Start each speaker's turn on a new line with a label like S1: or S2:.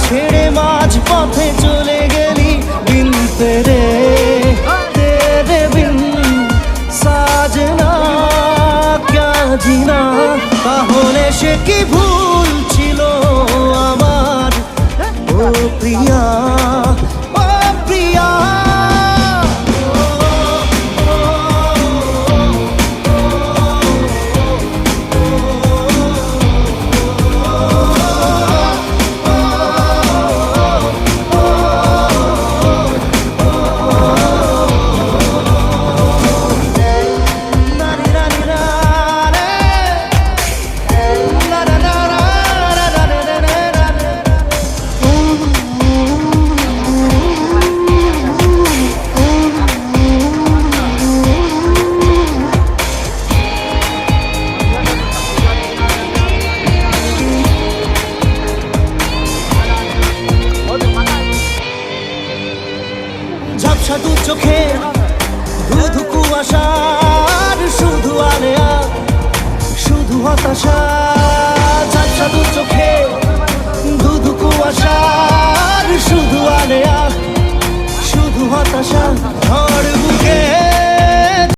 S1: ছেড়ে মাঝ পথে চলে গেলি বিন তেরে তেরে বিন সাজনা ক্যা জিনা। তাহলে সে কি ভুল ছিল আমার ও প্রিয়া ও প্রিয়া। ঝাপসা দু চোখে ধুধু কুয়াশার শুধু আলেয়া শুধু হতাশা।